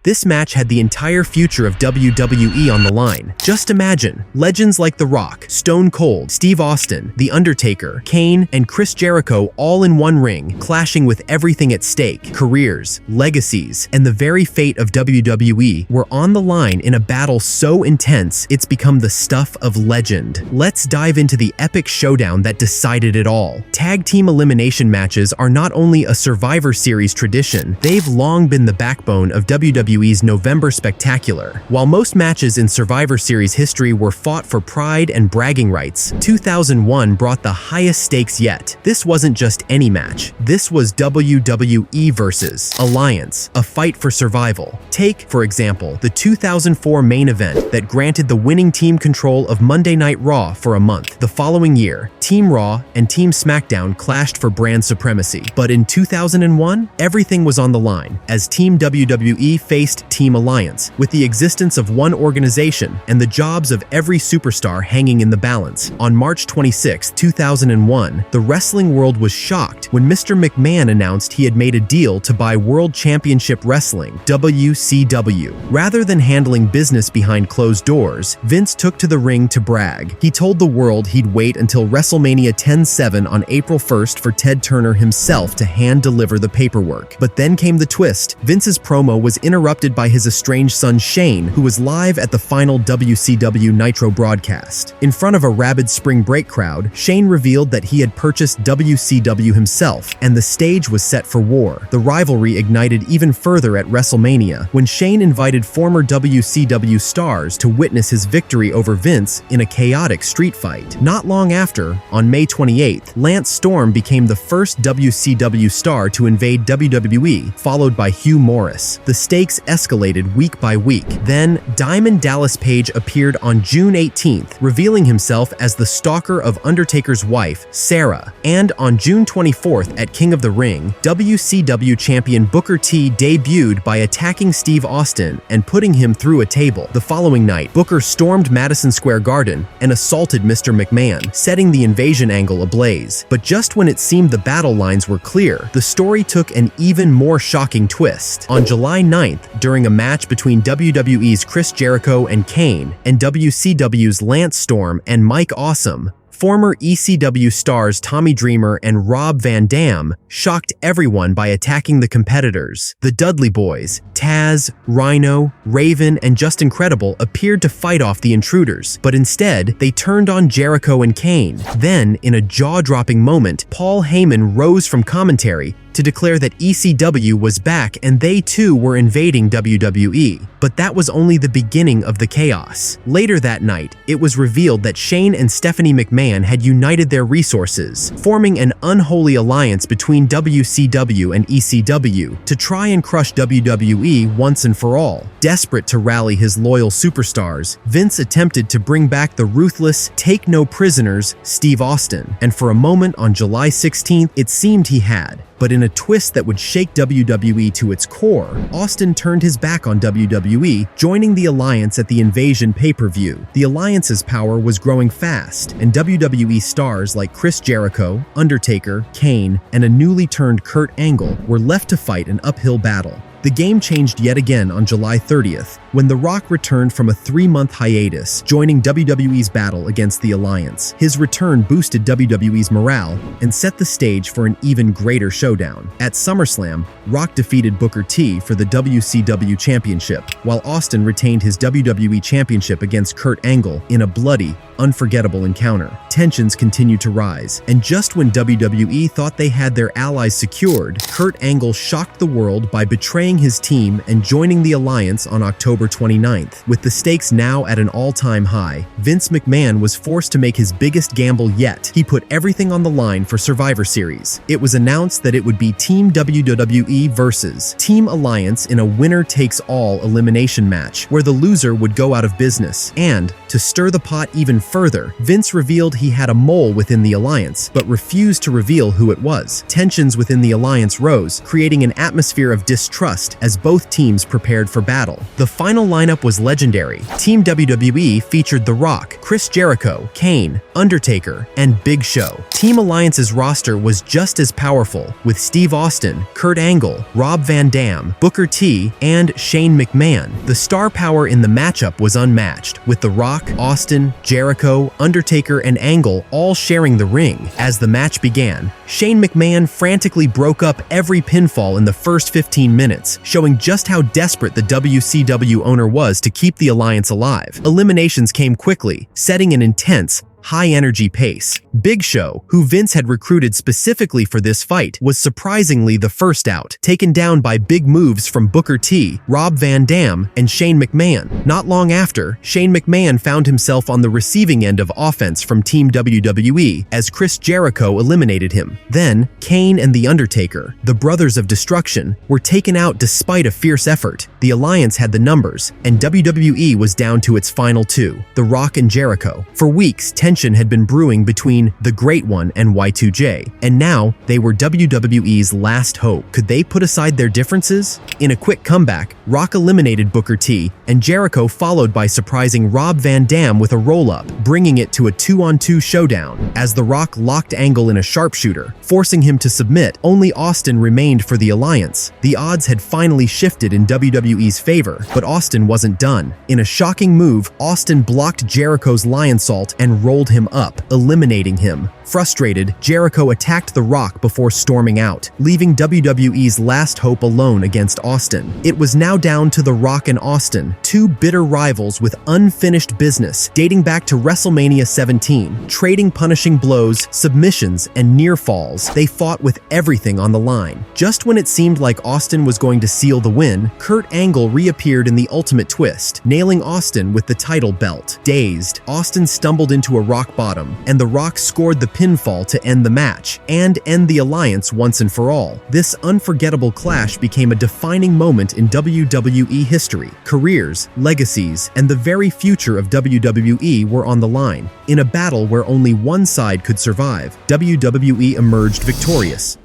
This match had the entire future of WWE on the line. Just imagine, legends like The Rock, Stone Cold, Steve Austin, The Undertaker, Kane, and Chris Jericho all in one ring, clashing with everything at stake. Careers, legacies, and the very fate of WWE were on the line in a battle so intense it's become the stuff of legend. Let's dive into the epic showdown that decided it all. Tag team elimination matches are not only a Survivor Series tradition, they've long been the backbone of WWE's November Spectacular. While most matches in Survivor Series history were fought for pride and bragging rights, 2001 brought the highest stakes yet. This wasn't just any match. This was WWE versus Alliance, a fight for survival. Take, for example, the 2004 main event that granted the winning team control of Monday Night Raw for a month. The following year, Team Raw and Team SmackDown clashed for brand supremacy. But in 2001, everything was on the line as Team WWE faced Team Alliance, with the existence of one organization and the jobs of every superstar hanging in the balance. On March 26, 2001, the wrestling world was shocked when Mr. McMahon announced he had made a deal to buy World Championship Wrestling, WCW. Rather than handling business behind closed doors, Vince took to the ring to brag. He told the world he'd wait until WrestleMania 10-7 on April 1st for Ted Turner himself to hand-deliver the paperwork. But then came the twist. Vince's promo was interrupted by his estranged son Shane, who was live at the final WCW Nitro broadcast. In front of a rabid spring break crowd, Shane revealed that he had purchased WCW himself, and the stage was set for war. The rivalry ignited even further at WrestleMania, when Shane invited former WCW stars to witness his victory over Vince in a chaotic street fight. Not long after, on May 28th, Lance Storm became the first WCW star to invade WWE, followed by Hugh Morris. The stakes escalated week by week. Then, Diamond Dallas Page appeared on June 18th, revealing himself as the stalker of Undertaker's wife, Sarah. And on June 24th at King of the Ring, WCW champion Booker T debuted by attacking Steve Austin and putting him through a table. The following night, Booker stormed Madison Square Garden and assaulted Mr. McMahon, setting the invasion angle ablaze. But just when it seemed the battle lines were clear, the story took an even more shocking twist. On July 9th, during a match between WWE's Chris Jericho and Kane and WCW's Lance Storm and Mike Awesome, former ECW stars Tommy Dreamer and Rob Van Dam shocked everyone by attacking the competitors. The Dudley Boys, Taz, Rhino, Raven, and Just Incredible appeared to fight off the intruders, but instead, they turned on Jericho and Kane. Then, in a jaw-dropping moment, Paul Heyman rose from commentary to declare that ECW was back and they too were invading WWE. But that was only the beginning of the chaos. Later that night, it was revealed that Shane and Stephanie McMahon had united their resources, forming an unholy alliance between WCW and ECW to try and crush WWE once and for all. Desperate to rally his loyal superstars, Vince attempted to bring back the ruthless, take-no-prisoners Steve Austin. And for a moment on July 16th, it seemed he had. But in a twist that would shake WWE to its core, Austin turned his back on WWE, joining the Alliance at the Invasion pay-per-view. The Alliance's power was growing fast, and WWE stars like Chris Jericho, Undertaker, Kane, and a newly turned Kurt Angle were left to fight an uphill battle. The game changed yet again on July 30th, when The Rock returned from a 3-month hiatus, joining WWE's battle against the Alliance. His return boosted WWE's morale and set the stage for an even greater showdown. At SummerSlam, Rock defeated Booker T for the WCW Championship, while Austin retained his WWE Championship against Kurt Angle in a bloody, unforgettable encounter. Tensions continued to rise, and just when WWE thought they had their allies secured, Kurt Angle shocked the world by betraying his team and joining the Alliance on October 29th. With the stakes now at an all-time high, Vince McMahon was forced to make his biggest gamble yet. He put everything on the line for Survivor Series. It was announced that it would be Team WWE versus Team Alliance in a winner-takes-all elimination match, where the loser would go out of business. And, to stir the pot even further, Vince revealed he had a mole within the Alliance, but refused to reveal who it was. Tensions within the Alliance rose, creating an atmosphere of distrust fast as both teams prepared for battle. The final lineup was legendary. Team WWE featured The Rock, Chris Jericho, Kane, Undertaker, and Big Show. Team Alliance's roster was just as powerful, with Steve Austin, Kurt Angle, Rob Van Dam, Booker T, and Shane McMahon. The star power in the matchup was unmatched, with The Rock, Austin, Jericho, Undertaker, and Angle all sharing the ring. As the match began, Shane McMahon frantically broke up every pinfall in the first 15 minutes, showing just how desperate the WCW owner was to keep the alliance alive. Eliminations came quickly, setting an intense, high-energy pace. Big Show, who Vince had recruited specifically for this fight, was surprisingly the first out, taken down by big moves from Booker T, Rob Van Dam, and Shane McMahon. Not long after, Shane McMahon found himself on the receiving end of offense from Team WWE as Chris Jericho eliminated him. Then, Kane and The Undertaker, the Brothers of Destruction, were taken out despite a fierce effort. The Alliance had the numbers, and WWE was down to its final two, The Rock and Jericho. For weeks, tension had been brewing between the Great One and Y2J, and now they were WWE's last hope. Could they put aside their differences? In a quick comeback, Rock eliminated Booker T, and Jericho followed by surprising Rob Van Dam with a roll-up, bringing it to a 2-on-2 showdown. As The Rock locked Angle in a sharpshooter, forcing him to submit, only Austin remained for the Alliance. The odds had finally shifted in WWE's favor, but Austin wasn't done. In a shocking move, Austin blocked Jericho's lionsault and rolled him up, eliminating him. Frustrated, Jericho attacked The Rock before storming out, leaving WWE's last hope alone against Austin. It was now down to The Rock and Austin, two bitter rivals with unfinished business dating back to WrestleMania 17. Trading punishing blows, submissions, and near falls, they fought with everything on the line. Just when it seemed like Austin was going to seal the win, Kurt Angle reappeared in the ultimate twist, nailing Austin with the title belt. Dazed, Austin stumbled into a rock bottom, and The Rock scored the pinfall to end the match and end the alliance once and for all. This unforgettable clash became a defining moment in WWE history. Careers, legacies, and the very future of WWE were on the line. In a battle where only one side could survive, WWE emerged victorious.